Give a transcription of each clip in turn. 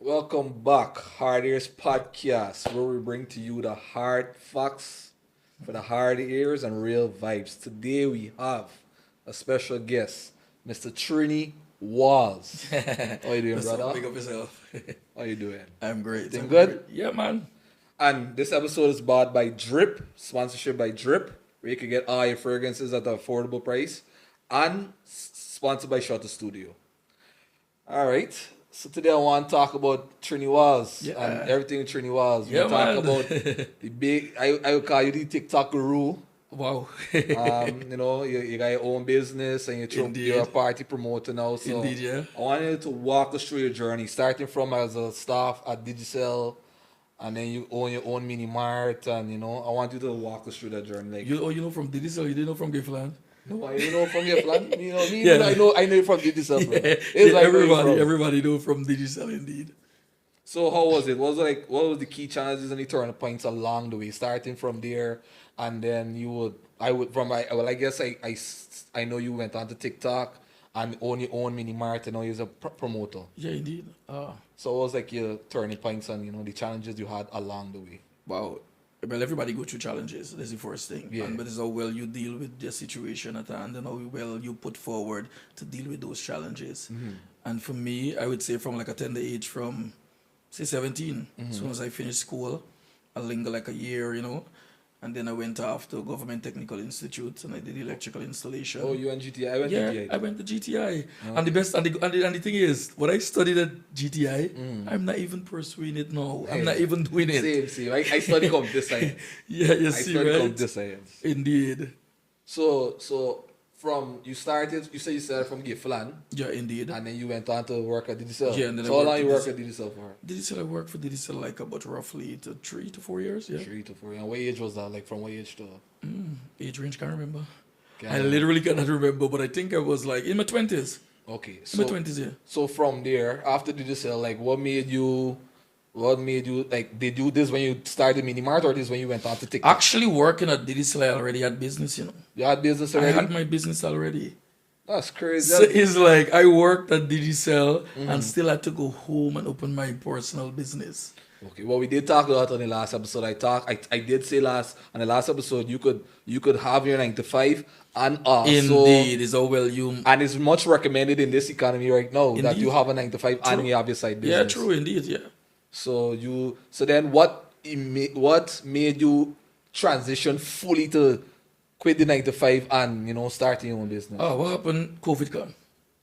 Welcome back, Hard Ears Podcast, where we bring to you the hard facts for the hard ears and real vibes. Today we have a special guest, Mr. Trini Wallz. How you doing, What's up? brother? Big up yourself. How you doing? I'm great. Everything I'm good? great. Yeah, man. And this episode is bought by Drip, sponsorship by Drip, where you can get all your fragrances at an affordable price, and sponsored by Shutter Studio. All right. So today I want to talk about Trini Wallz Yeah. and everything Trini Wallz. We Yeah, talk man. about the big. I would call you the TikTok guru. Wow. You got your own business and you're a Indeed. party promoter now. So Indeed, yeah. I want you to walk us through your journey, starting from as a staff at Digicel, and then you own your own mini mart, and I want you to walk us through that journey. Like, You know from Diddy, you didn't know from Giffland? no, you know from your plan. Me, Yeah. I know you from Digicel, bro. Yeah, It's like where you from. everybody know from Diddy indeed. So how was it? What was the key challenges and the turning points along the way? Starting from there, and then I guess I know you went on to TikTok and own your own mini mart and now you're a promoter. Yeah, indeed. So what was like your turning points and the challenges you had along the way? Wow. Well, everybody go through challenges. That's the first thing. Yeah. But it's how well you deal with the situation at hand and how well you put forward to deal with those challenges. And for me, I would say from like a tender age, from say 17, as soon as I finished school, I lingered like a year, and then I went off to Government Technical Institute and I did electrical installation. Oh, you went GTI. I went Yeah, GTI. I went to GTI, and the best and the thing is, what I studied at GTI, I'm not even pursuing it now. I'm not even doing it. Same. I study computer science. Yeah, you I see, study right? computer science. Indeed. So from you said you started from Giffland. Yeah, indeed. And then you went on to work at Digicel. Yeah, and then I so how worked long at you work Digicel. at Digicel for? Digicel, I worked for Digicel like about roughly to 3 to 4 years. Yeah, 3 to 4. And what age was that? Like from what age to? age range can't remember. Can't I remember. literally cannot remember, but I think I was like in my 20s. Okay, In my so 20s, yeah. so from there, after Digicel, like what made you like? Did you this when you started Minimart or this when you went on to TikTok? Actually, working at Digicel, I already had business. You had business I already. had my business already. That's crazy. So it's like I worked at Digicel and still had to go home and open my personal business. Okay, well, we did talk about on the last episode. I did say on the last episode you could have your 9 to 5 and also Indeed, is how well you. and it's much recommended in this economy right now that Indeed. you have a 9 to 5 and True. you have your side Yeah, business. true, indeed, yeah. So then what made you transition fully to quit the 9 to 5 and starting your own business? Oh, what happened? COVID come.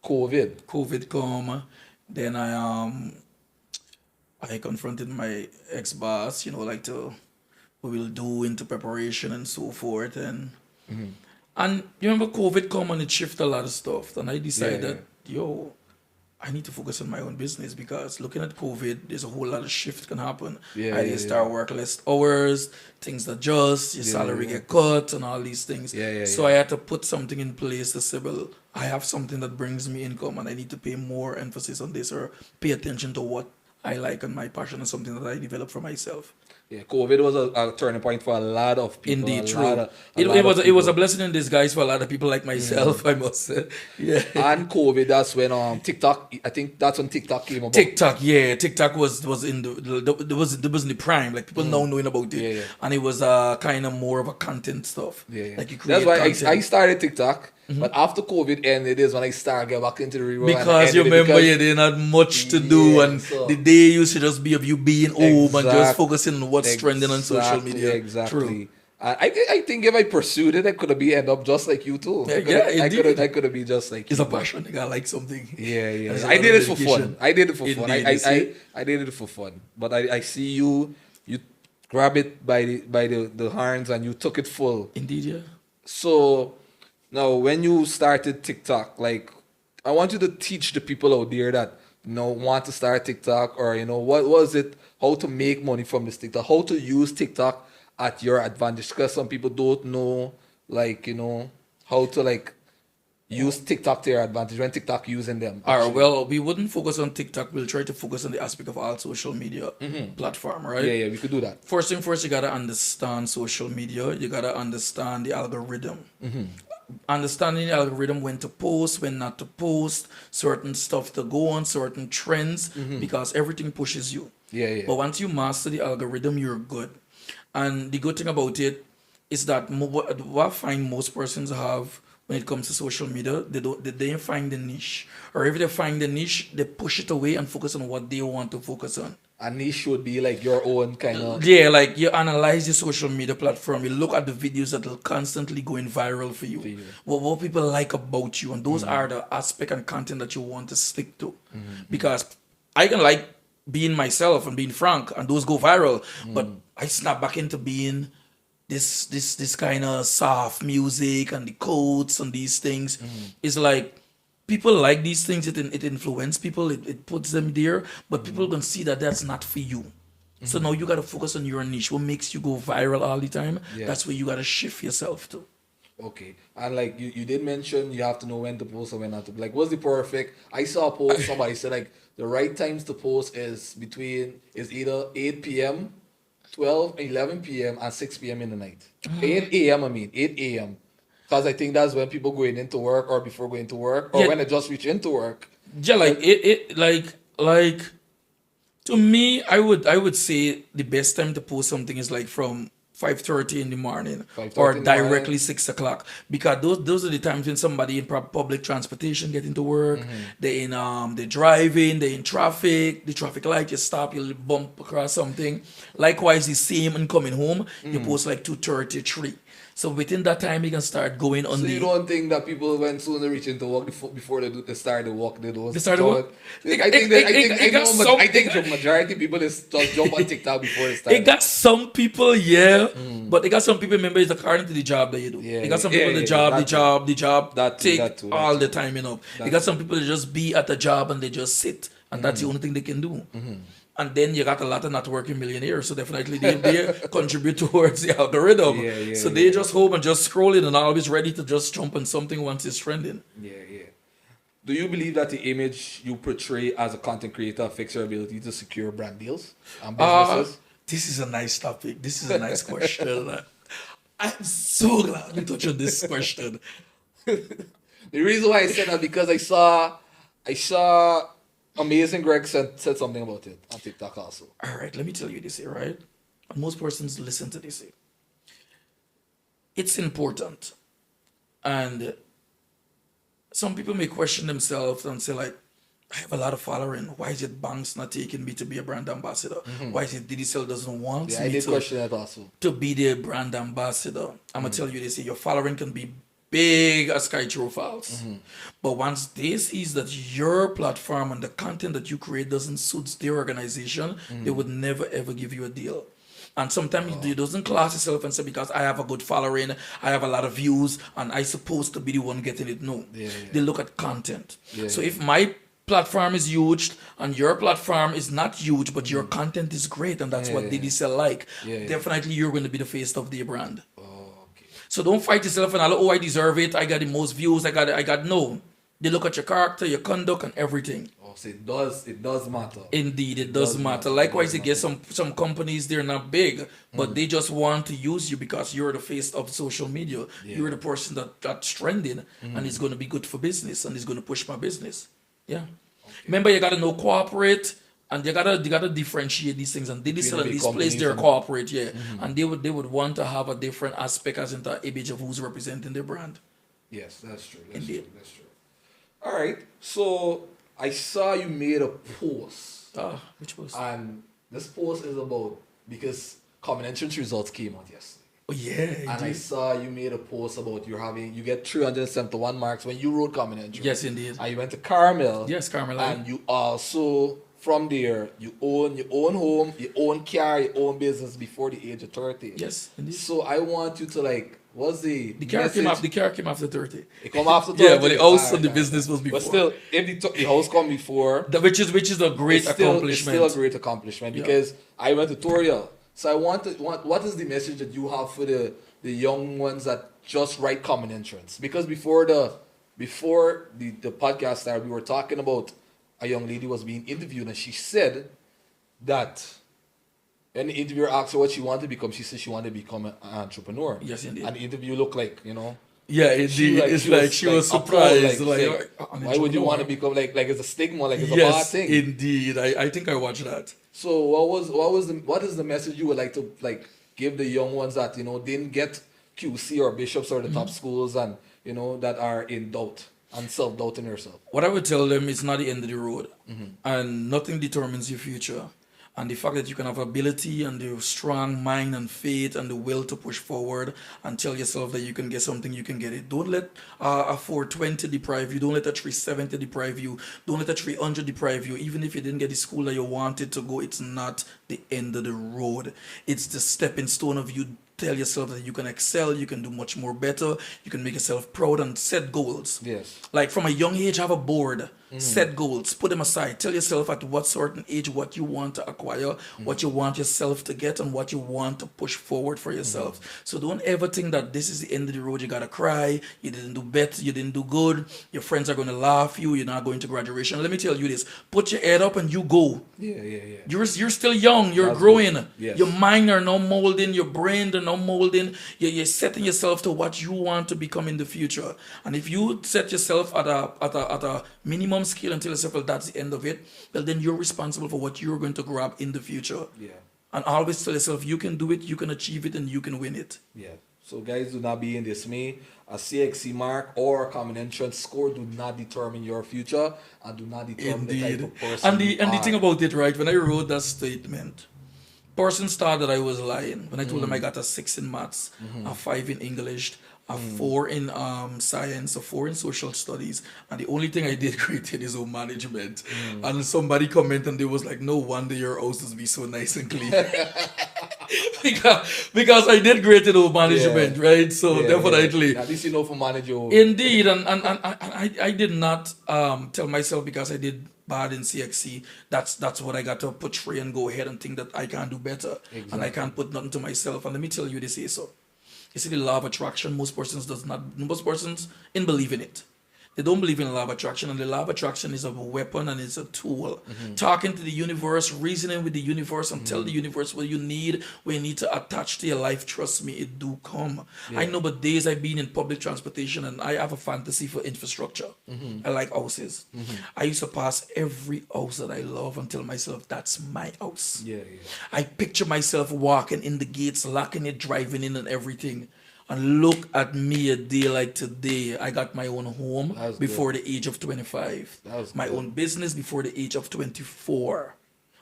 COVID. COVID come. Then I confronted my ex-boss, like to what we'll do into preparation and so forth. And you remember COVID come and it shifted a lot of stuff. And I decided, I need to focus on my own business because looking at COVID, there's a whole lot of shift can happen. You start work less hours, things adjust, your salary get cut and all these things. So I had to put something in place to say, well, I have something that brings me income and I need to pay more emphasis on this or pay attention to what I like and my passion is something that I developed for myself. Yeah, COVID was a turning point for a lot of people. Indeed, a true. lot of- a It lot was of it was a people. blessing in disguise for a lot of people like myself, I must say. Yeah. And COVID, that's when TikTok. I think that's when TikTok came about. TikTok was in the was in the prime, like people now knowing about it, Yeah. and it was kind of more of a content stuff. Yeah. Like you create That's why content. I started TikTok, but after COVID ended is when I started get back into the real world and Because you ended it remember because- you didn't have much to do, Yeah, and so- the day used to just be of you being home and just Exact- focusing on what's trending on social media. Exactly. True. I think if I pursued it, I could have end up just like you too. Indeed. I could have been just like It's you. a passion. You gotta like something. Yeah. There's a I lot did of it for dedication. fun. I did it for fun. Indeed, you see? I did it for fun. But I see you grab it by the horns and you took it full. Indeed, yeah. So now when you started TikTok, like I want you to teach the people out there that want to start TikTok or what was it, how to make money from this TikTok, how to use TikTok at your advantage. Because some people don't know how to use TikTok to your advantage when TikTok using them. All right, actually. well, we wouldn't focus on TikTok. We'll try to focus on the aspect of all social media platform, right? Yeah, we could do that. First thing first, you gotta understand social media. You gotta understand the algorithm. understanding the algorithm, when to post, when not to post, certain stuff to go on, certain trends, because everything pushes you. Yeah, yeah. But once you master the algorithm, you're good. And the good thing about it is that what I find most persons have when it comes to social media, they don't find the niche. Or if they find the niche, they push it away and focus on what they want to focus on. A niche would be like your own kind of. Yeah, like you analyze your social media platform, you look at the videos that will constantly going viral for you. What people like about you, and those are the aspect and content that you want to stick to. Because I can like being myself and being frank, and those go viral, but I snap back into being this kind of soft music and the quotes and these things. It's like people like these things. It influences people. It puts them there, but people can see that that's not for you. So now you got to focus on your niche. What makes you go viral all the time? Yeah. That's where you got to shift yourself to. Okay. And like you did mention you have to know when to post and when not to. Like, what's the perfect? I saw a post, somebody said like the right times to post is either 8 p.m., 12, 11 p.m. and 6 p.m. in the night. 8 a.m. 8 a.m. Because I think that's when people going into work or before going to work or Yeah. when they just reach into work. Yeah, like like to me, I would say the best time to post something is like from 5:30 in the morning 5:30 or in the morning. directly 6 o'clock, because those are the times when somebody in public transportation getting to work, they're driving, they're in traffic, the traffic light, you stop, you bump across something. Likewise, the same in coming home, you post like 2:33. So within that time, you can start going on So the. you don't think that people when soon they reach into work before they start the walk they don't They start the walk? I think that I think It- the majority of people just jump on TikTok before they It start. got some people, yeah, but it got some people. Remember, it's according to the job that you do. Yeah, It got some yeah, people yeah, the job, that the too. job, the job. That too, take that too, that all too. the time, you know. That You got some people that just be at the job and they just sit, and that's the only thing they can do. And then you got a lot of not working millionaires, so definitely they contribute towards the algorithm. Yeah, yeah, so yeah. they just home and just scrolling and always ready to just jump on something once it's trending. Yeah, yeah. Do you believe that the image you portray as a content creator affects your ability to secure brand deals and businesses? This is a nice topic. This is a nice question. I'm so glad we touched on this question. The reason why I said that because I saw Amazing Greg said something about it on TikTok also. All right, let me tell you this here, right? And most persons listen to this here. It's important. And some people may question themselves and say, like, I have a lot of following. Why is it banks not taking me to be a brand ambassador? Why is it DDCell doesn't want Yeah, I me did question that also. to be their brand ambassador? I'm going to tell you this here. Your following can be big as Sky True Files. But once they sees that your platform and the content that you create doesn't suit their organization, they would never ever give you a deal. And sometimes it doesn't class yourself and say, because I have a good following, I have a lot of views, and I supposed to be the one getting it. No. Yeah. They look at content. Yeah, So if my platform is huge and your platform is not huge, but your content is great, and that's what Yeah. DDCell like, Yeah. definitely you're going to be the face of their brand. Oh, okay. So don't fight yourself and oh, I deserve it. I got the most views. I got no. They look at your character, your conduct, and everything. Oh, so it does matter. Indeed, it does matter. Likewise, you get some companies, they're not big, but they just want to use you because you're the face of social media. You're the person that's trending, and it's going to be good for business, and it's going to push my business. Yeah. Remember, you got to know corporate, and you gotta differentiate these things. And DDCell and big these places, companies they're and- corporate, yeah. And they would want to have a different aspect as in the image of who's representing their brand. Yes, that's true. Indeed. That's true. All right. So I saw you made a post, Which was and this post is about because common entrance results came out yesterday. oh yeah, And I indeed. saw you made a post about you get 371 marks when you wrote common entrance. Yes, indeed. And you went to Carmel. Yes, Carmel. And you also from there you own your own home, your own car, your own business before the age of 30. Yes, indeed. So I want you to like what's the The car message? came after 30. It come after 30. Yeah, but the house and Alright, the alright. business was before. But still, if the house come before, Which is a great it's still accomplishment. a great accomplishment because I went tutorial. So I want what is the message that you have for the young ones that just write common entrance? Because before the podcast started, we were talking about a young lady was being interviewed and she said that when the interviewer asked her what she wanted to become, she said she wanted to become an entrepreneur. Yes, indeed. And the interview looked like, you know, Yeah, She indeed. like It's she like was she like was appalled, surprised. Like, like an why would you want to entrepreneur. become like it's a stigma, like it's a bad Yes, thing. indeed. I think I watched that. So what is the message you would like to like give the young ones that didn't get QC or bishops or the top schools and that are in doubt and self doubting yourself? What I would tell them is not the end of the road, and nothing determines your future. And the fact that you can have ability and the strong mind and faith and the will to push forward and tell yourself that you can get something, you can get it. Don't let a 420 deprive you. Don't let a 370 deprive you. Don't let a 300 deprive you. Even if you didn't get the school that you wanted to go, it's not the end of the road. It's the stepping stone of you tell yourself that you can excel, you can do much more better, you can make yourself proud and set goals. Yes. Like from a young age, have a board, set goals, put them aside. Tell yourself at what certain age what you want to acquire, what you want yourself to get, and what you want to push forward for yourself. So don't ever think that this is the end of the road. You gotta cry, you didn't do better, you didn't do good, your friends are gonna laugh you, you're not going to graduation. Let me tell you this, put your head up and you go. Yeah. You're still young. You're That's growing. good. Yes. Your mind are now molding. Your brain are now molding. You're setting yourself to what you want to become in the future. And if you set yourself at a minimum scale and tell yourself, well, that's the end of it, well, then you're responsible for what you're going to grab in the future. Yeah. And always tell yourself, you can do it, you can achieve it, and you can win it. Yeah. So guys, do not be in dismay. A CXC mark or a common entrance score do not determine your future and do not determine the type Indeed. of person And the you thing are. about it, right? When I wrote that statement, person thought that I was lying when I told them I got a 6 in maths, a 5 in English, a 4 in science, a 4 in social studies, and the only thing I did great in is home management. And somebody commented and they was like, no wonder your houses be so nice and clean. because I did great in home management, Yeah. right? So Yeah, definitely. yeah. At least you know for manage your own. Indeed, and I did not tell myself because I did bad in CXC. That's what I got to portray and go ahead and think that I can do better, and I Exactly. can't put nothing to myself. And let me tell you this, here, so you see the law of attraction. Most persons does not. Most persons in believe in it. They don't believe in the law of attraction, and the law of attraction is a weapon and it's a tool. Talking to the universe, reasoning with the universe, and tell the universe what you need, what you need to attach to your life. Trust me, it do come. I know, but days I've been in public transportation, and I have a fantasy for infrastructure. I like houses. I used to pass every house that I love and tell myself that's my house. Yeah. I picture myself walking in the gates, locking it, driving in, and everything. And look at me a day like today. I got my own home That's before the age of 25. That's My good. own business before the age of 24.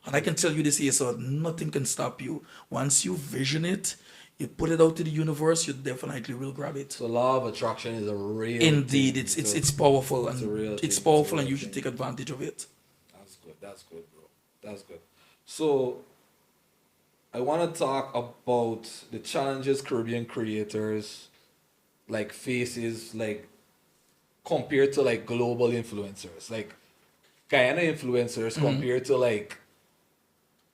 And I can tell you this here, so nothing can stop you. Once you vision it, you put it out to the universe, you definitely will grab it. So law of attraction is a real Indeed, thing. it's powerful and a real it's thing. powerful It's a and you real should thing. take advantage of it. That's good, bro. That's good. So I want to talk about the challenges Caribbean creators like faces like compared to like global influencers, like Guyana influencers compared to like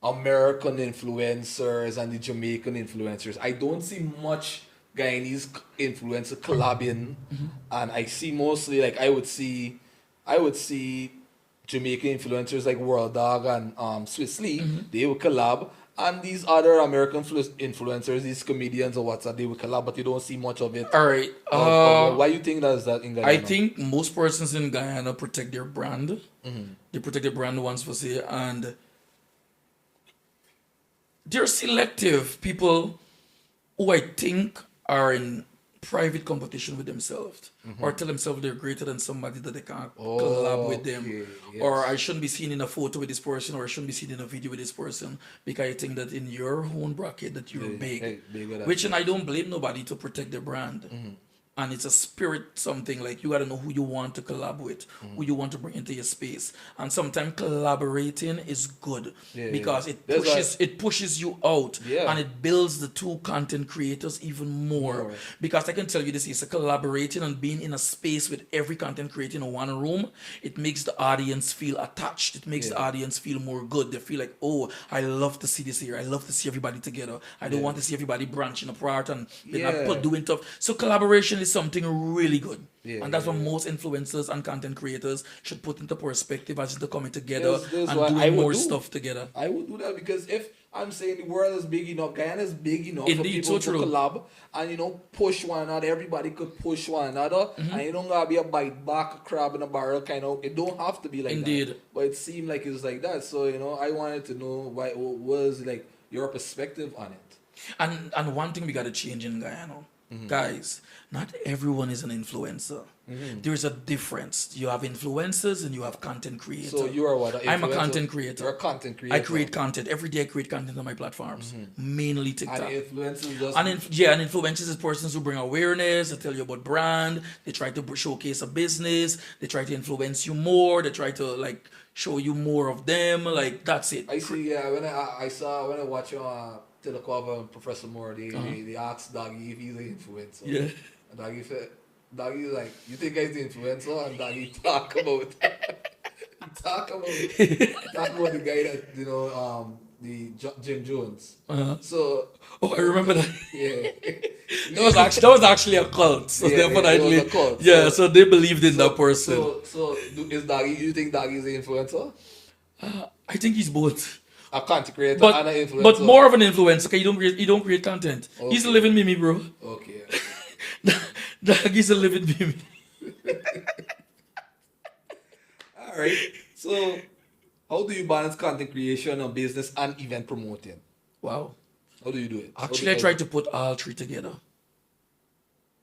American influencers and the Jamaican influencers. I don't see much Guyanese influencer collabing, and I see mostly like I would see Jamaican influencers like World Dog and Swiss Lee. They would collab, and these other American influencers, these comedians or what's that, they would collab, but you don't see much of it. All right. Why you think that's that in Guyana? I think most persons in Guyana protect their brand. They protect their brand once for say, and they're selective people who I think are in private competition with themselves or tell themselves they're greater than somebody that they can't collab with them. Okay, Or yes. I shouldn't be seen in a photo with this person or I shouldn't be seen in a video with this person because I think that in your own bracket that you're bigger than Which and I don't blame nobody to protect their brand. And it's a spirit something like you gotta know who you want to collab with, who you want to bring into your space. And sometimes collaborating is good because it pushes you out and it builds the two content creators even more. Because I can tell you this is a collaborating and being in a space with every content creator in one room, it makes the audience feel attached. It makes the audience feel more good. They feel like, oh, I love to see this here. I love to see everybody together. I don't want to see everybody branching apart and they're not doing stuff. So collaboration is something really good. Yeah, And that's what yeah. most influencers and content creators should put into perspective as they're coming together There's and what I doing would more do. stuff together. I would do that because if I'm saying the world is big enough, Guyana is big enough for Indeed, people so to true. collab and push one another. Everybody could push one another, Mm-hmm. and you don't gotta be a bite back, a crab in a barrel kind of. It don't have to be like that. Indeed. But it seemed like it's like that. So I wanted to know what was like your perspective on it. And one thing we got to change in Guyana, guys, not everyone is an influencer. There's a difference. You have influencers and you have content creators. So you are what? I'm a influencer? content creator. You're a content creator. I create content every day. I create content on my platforms, mainly TikTok. And influencers just. And influencers is persons who bring awareness. They tell you about brand. They try to showcase a business. They try to influence you more. They try to like show you more of them. Like that's it. I see. Yeah, when I saw when I watch Telecover and Professor Moore, they asked Doggy if he's an influencer. Yeah. And Doggy said, Doggy like, you think I'm the influencer? And Doggy talk about talk about the guy that Jim Jones. So Oh, I remember that. yeah, That was actually a cult. So Yeah, definitely, it was a cult. yeah. So- So they believed in that person. Is Doggy? You think Doggy is an influencer? I think he's both, A content creator but and an influencer. but more of an influencer. Cause you don't create content. He's a Okay. living meme, bro. Okay. He's a living meme. All right. So, how do you balance content creation and business and event promoting? Wow. How do you do it? Actually, I tried to put all three together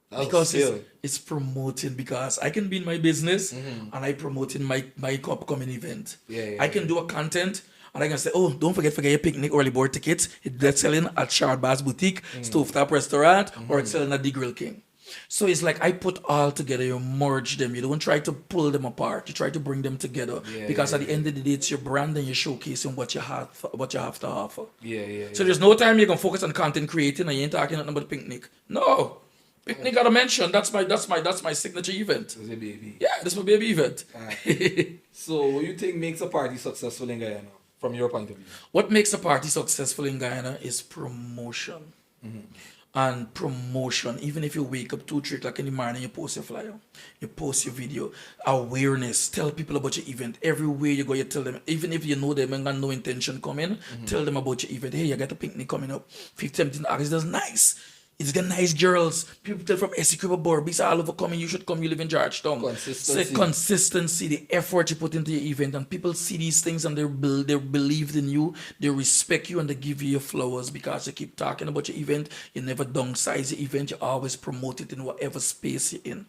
That's because skill. it's promoting. Because I can be in my business and I promoting my upcoming event. Yeah, I can do a content. And I can say, oh, don't forget your picnic early board tickets. It's selling at Shard Bar's Boutique, Stovetop Restaurant, or it's selling at the Grill King. So it's like I put all together, you merge them. You don't try to pull them apart. You try to bring them together. Yeah, Because yeah, at the end of the day, it's your brand and you're showcasing what you have to offer. Yeah. So there's no time you can focus on content creating and you ain't talking nothing about picnic. No. Picnic gotta mention. That's my signature event. As a baby. Yeah, this is my baby event. So, what do you think makes a party successful in Guyana, from your point of view? What makes a party successful in Guyana is promotion. And promotion, even if you wake up 2, 3 o'clock in the morning, you post your flyer, you post your video, awareness, tell people about your event. Everywhere you go, you tell them, even if you know them and got no intention coming, tell them about your event. Hey, you got a picnic coming up, 15th August, that's nice. It's got nice girls. People from Essequibo, Borbis, all over coming. You should come. You live in Georgetown. Consistency. So consistency, the effort you put into your event, and people see these things and they believed in you. They respect you and they give you your flowers because you keep talking about your event. You never downsize your event. You always promote it in whatever space you're in.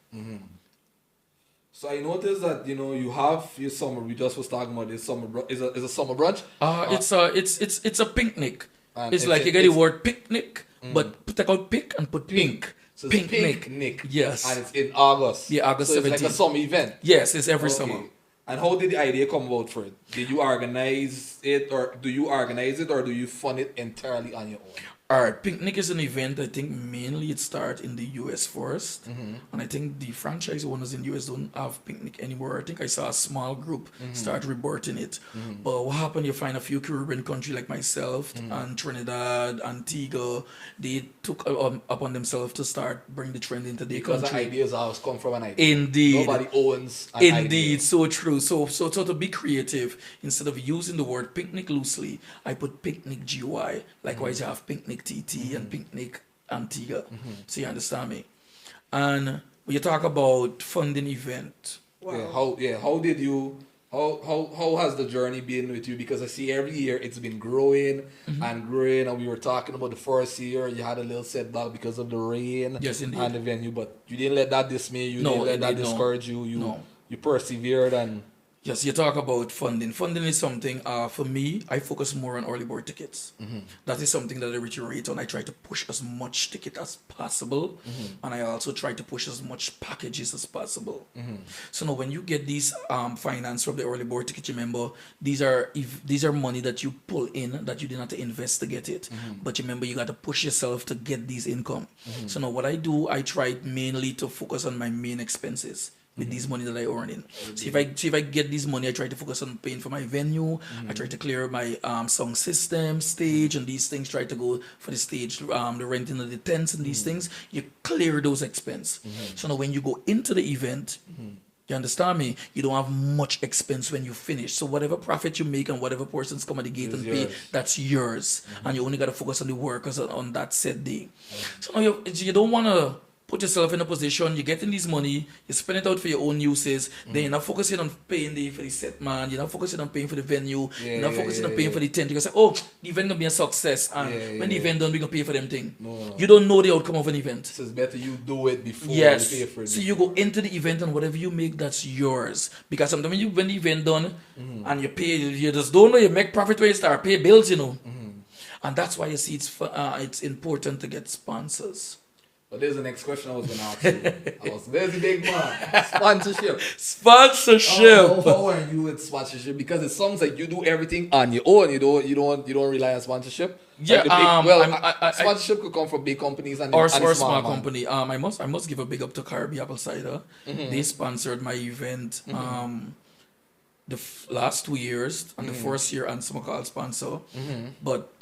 So I noticed that you have your summer. We just was talking about this summer. Is a summer brunch. It's a picnic. And It's it's like a- you get the it's- word picnic, but take out pick and put pink. So it's Picnic. picnic. Yes. And it's in August. Yeah, August So it's like a 17th. summer event. Yes, it's every Okay. summer. And how did the idea come about for it? Did you organize it, or do you fund it entirely on your own? All right, picnic is an event. I think mainly it started in the US 1st, and I think the franchise owners in the US don't have picnic anymore. I think I saw a small group start rebirthing it. But what happened? You find a few Caribbean countries like myself and Trinidad, Antigua. They took upon themselves to start bring the trend into their Because the country. ideas always come from an idea. Indeed. Nobody owns an Indeed, idea. so true. So to be creative, instead of using the word picnic loosely, I put picnic GUI. Likewise, you have picnic TT and picnic Antigua. So you understand me? And when you talk about funding event, How did you how has the journey been with you? Because I see every year it's been growing and growing, and we were talking about the first year you had a little setback because of the rain Yes, indeed. and the venue, but you didn't let that dismay you, No, didn't let that indeed, no. discourage you. No. You persevered and yes, you talk about funding. Funding is something, for me, I focus more on early bird tickets. That is something that I reiterate on. I try to push as much ticket as possible, and I also try to push as much packages as possible. So now, when you get these finance from the early bird ticket, remember these are money that you pull in that you didn't have to invest to get it. But remember, you got to push yourself to get these income. So now, what I do, I try mainly to focus on my main expenses. with these money that I earning. So if I get this money, I try to focus on paying for my venue. I try to clear my sound system, stage, and these things. Try to go for the stage, the renting of the tents and these things. You clear those expenses. So now when you go into the event, you understand me? You don't have much expense when you finish. So whatever profit you make and whatever persons come at the gate and pay, that's yours. And you only got to focus on the workers on that said day. So now you don't want to put yourself in a position, you're getting this money, you spend it out for your own uses, then you're not focusing on paying for the set man, you're not focusing on paying for the venue, you're not focusing on paying for the tent. You can say, oh, the event gonna be a success, and when the event done, we gonna pay for them thing. No. You don't know the outcome of an event. So it's better you do it before you pay for it. So you go into the event and whatever you make, that's yours. Because sometimes when the event done and you pay, you just don't know, you make profit where you start pay bills, And that's why you see it's important to get sponsors. But there's the next question I was gonna ask you. There's the big man. Sponsorship. Sponsorship. How are you with sponsorship? Because it sounds like you do everything on your own. You don't rely on sponsorship. Yeah. Sponsorship could come from big companies and or small company. I must give a big up to Caribbean Apple Cider. They sponsored my event. The last 2 years and the first year and some called sponsor. But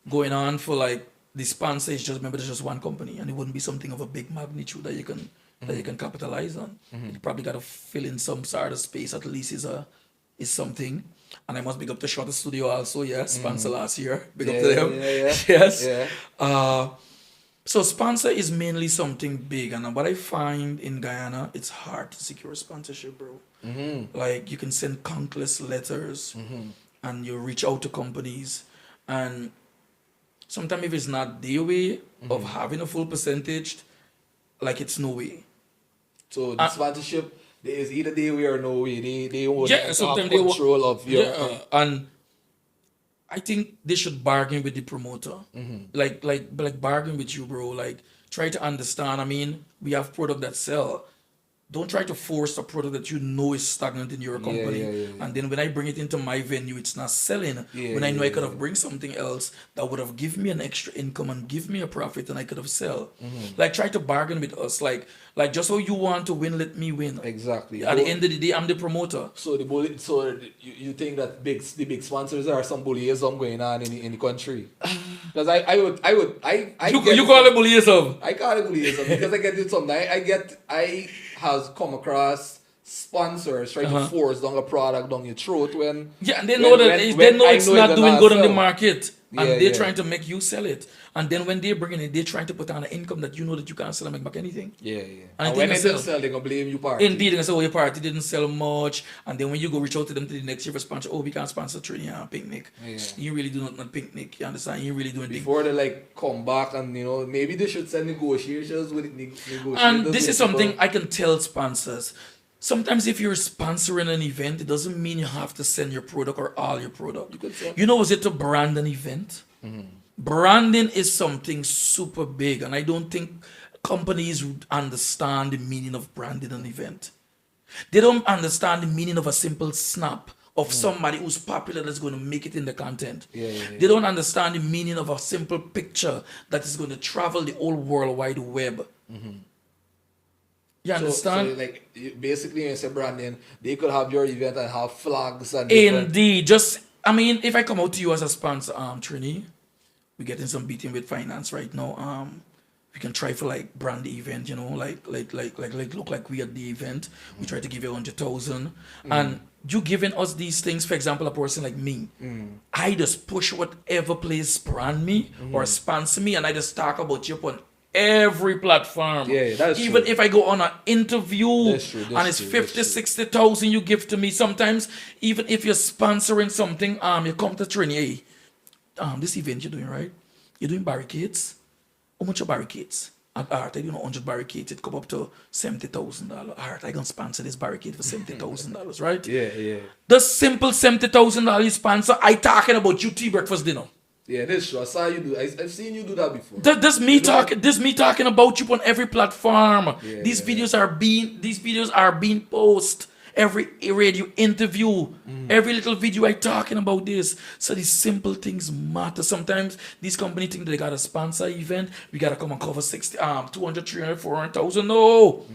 going on for like. The sponsor is remember there's just one company and it wouldn't be something of a big magnitude that you can capitalize on. You probably gotta fill in some sort of space at least is something. And I must big up the Shutter Studio also, sponsor last year. Big up to them. Yes. Yeah. So sponsor is mainly something big, and what I find in Guyana, it's hard to secure sponsorship, bro. Like you can send countless letters and you reach out to companies, and sometimes if it's not their way of having a full percentage, like it's no way. So the sponsorship, there is either their way or no way. They want sometimes control of your... and I think they should bargain with the promoter. Like bargain with you, bro. Like try to understand. I mean, we have product that sell. Don't try to force a product that you know is stagnant in your company. And then when I bring it into my venue, it's not selling. When I know I could have bring something else that would have given me an extra income and give me a profit and I could have sell. Like try to bargain with us. Like just how you want to win, let me win. Exactly. At the end of the day, I'm the promoter. So you think that the big sponsors are some bullyism going on in the country? Because you call it bullyism? I call it bullyism because I get it sometimes. I has come across sponsors trying to force down a product down your throat when and they know it's not doing good on the market and they're trying to make you sell it, and then when they're bringing it, they're trying to put on an income that you know that you can't sell and make back anything. And when they don't sell, they're gonna blame you party. Indeed, they're gonna say, oh, your party didn't sell much, and then when you go reach out to them to the next year for sponsor, oh, we can't sponsor Triny and Picnic. You really do not picnic, you understand? You really doing before they like come back, and maybe they should send negotiations with negotiators. And this is something I can tell sponsors. Sometimes if you're sponsoring an event, it doesn't mean you have to send your product or all your product. Is it to brand an event? Branding is something super big, and I don't think companies understand the meaning of branding an event. They don't understand the meaning of a simple snap of somebody who's popular that's going to make it in the content. They don't understand the meaning of a simple picture that is going to travel the whole World Wide Web. You understand? So basically, when you say branding, they could have your event and have flags and indeed. If I come out to you as a sponsor, Trini, we're getting some beating with finance right now. We can try for like brand the event, like look like we at the event. We try to give you 100,000, and you giving us these things. For example, a person like me, I just push whatever place brand me or sponsor me, and I just talk about you on every platform. That's even true. If I go on an interview that's true, and it's 50,000-60,000 you give to me, sometimes even if you're sponsoring something, you come to Trini, this event you're doing, right? You're doing barricades. How much are barricades? At Art, I do 100 barricades, it come up to $70,000. Art, I can sponsor this barricade for $70,000, right? The simple $70,000 you sponsor, I talking about you tea breakfast dinner. Yeah, that's true. I saw you do. I've seen you do that before. This me talking about you on every platform. These videos are being posted. Every radio interview, every little video I talking about this. So these simple things matter. Sometimes these companies think they got a sponsor event. We gotta come and cover 200, 300, 400,000. No.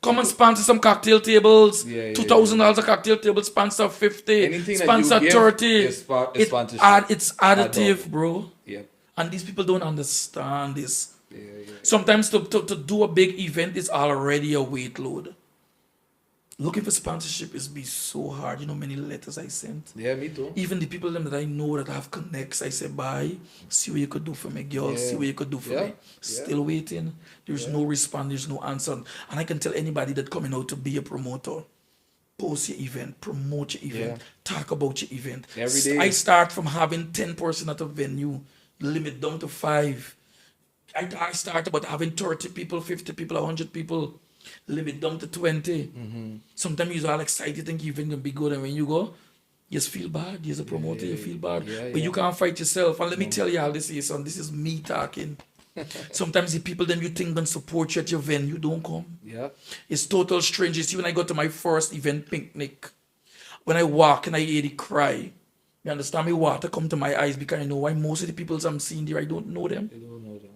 Come and sponsor some cocktail tables. Yeah, $2,000 a cocktail table, sponsor 50, Anything that sponsor you give 30. is sponsorship. It's additive, bro. Yeah. And these people don't understand this. Yeah. Sometimes to do a big event is already a weight load. Looking for sponsorship is be so hard. You know, many letters I sent. Yeah, me too. Even the people them that I know that have connects, I say, bye, see what you could do for me, girl, see what you could do for me. Still waiting. There's no response, there's no answer. And I can tell anybody that coming out to be a promoter, post your event, promote your event, talk about your event. Every day. I start from having 10 person at a venue, limit down to 5. I start about having 30 people, 50 people, 100 people, limit down to 20. Sometimes you're all excited, think you're going to be good, and when you go, you just feel bad. You're a promoter, you feel bad. But you can't fight yourself. And let me tell you how this is, son. This is me talking. Sometimes the people them you think gonna support you at your venue don't come. Yeah. It's total strangers. See, when I got to my first event picnic, when I walk and I hear the cry, you understand me? Water come to my eyes because I know why most of the people I'm seeing there, I don't know them. I don't know them.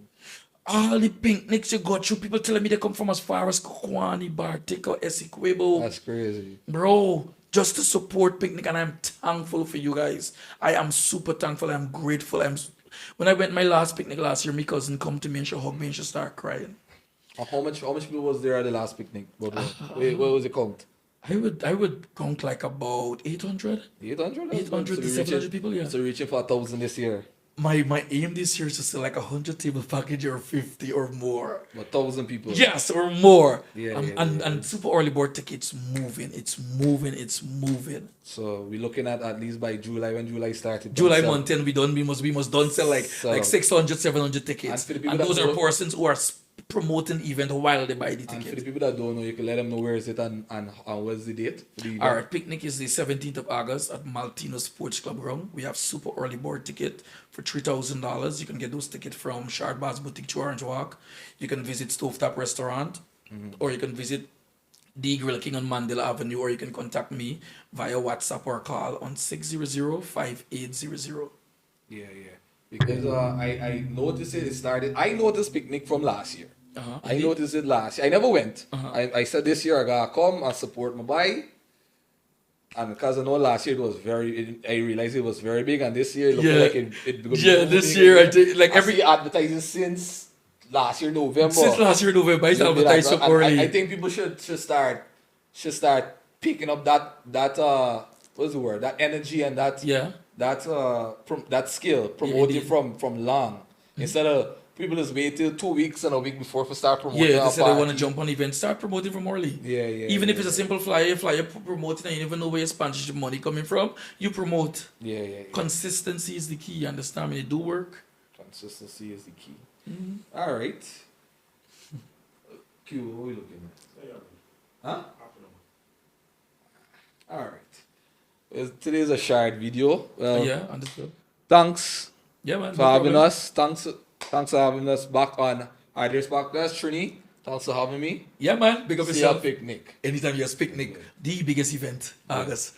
All the picnics you got through, people telling me they come from as far as Kwani, Bartica, Essequibo. That's crazy. Bro, just to support picnic, and I'm thankful for you guys. I am super thankful. I'm grateful. When I went my last picnic last year, my cousin come to me and she hugged me and she started crying. How much people was there at the last picnic? What was it count? I would count like about 800. 800? 800 to 700 people, yeah. So reaching for 1,000 this year. My aim this year is to sell like 100 table package or 50 or more. 1,000 people. Yes, or more. And super early board tickets moving. It's moving. So we're looking at least by July, when July started. July month 10 we must done sell like 600, 700 tickets. And those are persons who are promoting event while they buy the ticket. And for the people that don't know, you can let them know where is it and what's the date for the event. All right, picnic is the 17th of August at Maltino Sports Club ground. We have super early board ticket for $3,000. You can get those tickets from Shard Bars Boutique to Orange Walk. You can visit Stovetop Restaurant, or you can visit The Grill King on Mandela Avenue, or you can contact me via WhatsApp or call on 600-5800. Yeah. Because I noticed it started. I noticed picnic from last year. I noticed it last year. I never went. I said this year I gotta come and support my boy. And because I know last year it was I realized it was very big, and this year it looked like it this year I think like every advertising since last year November. Since last year November, it's advertised so early. I think people should start picking up that what's the word, that energy and that skill, promoting from long instead of people just wait till 2 weeks and a week before to start promoting. Yeah, they say they want to jump on events, start promoting from early. Even if it's a simple flyer promoting and you never know where your sponsorship money coming from, you promote. Consistency is the key. You understand me? They do work. Consistency is the key. All right. Q, what are we looking at? Huh? All right. Today's a shared video. Understood. Thanks man, for having us. Thanks for having us back on Ideas Podcast. Trini, thanks for having me. Yeah, man. Big up See yourself. you at picnic. Anytime you have picnic, the biggest event, August.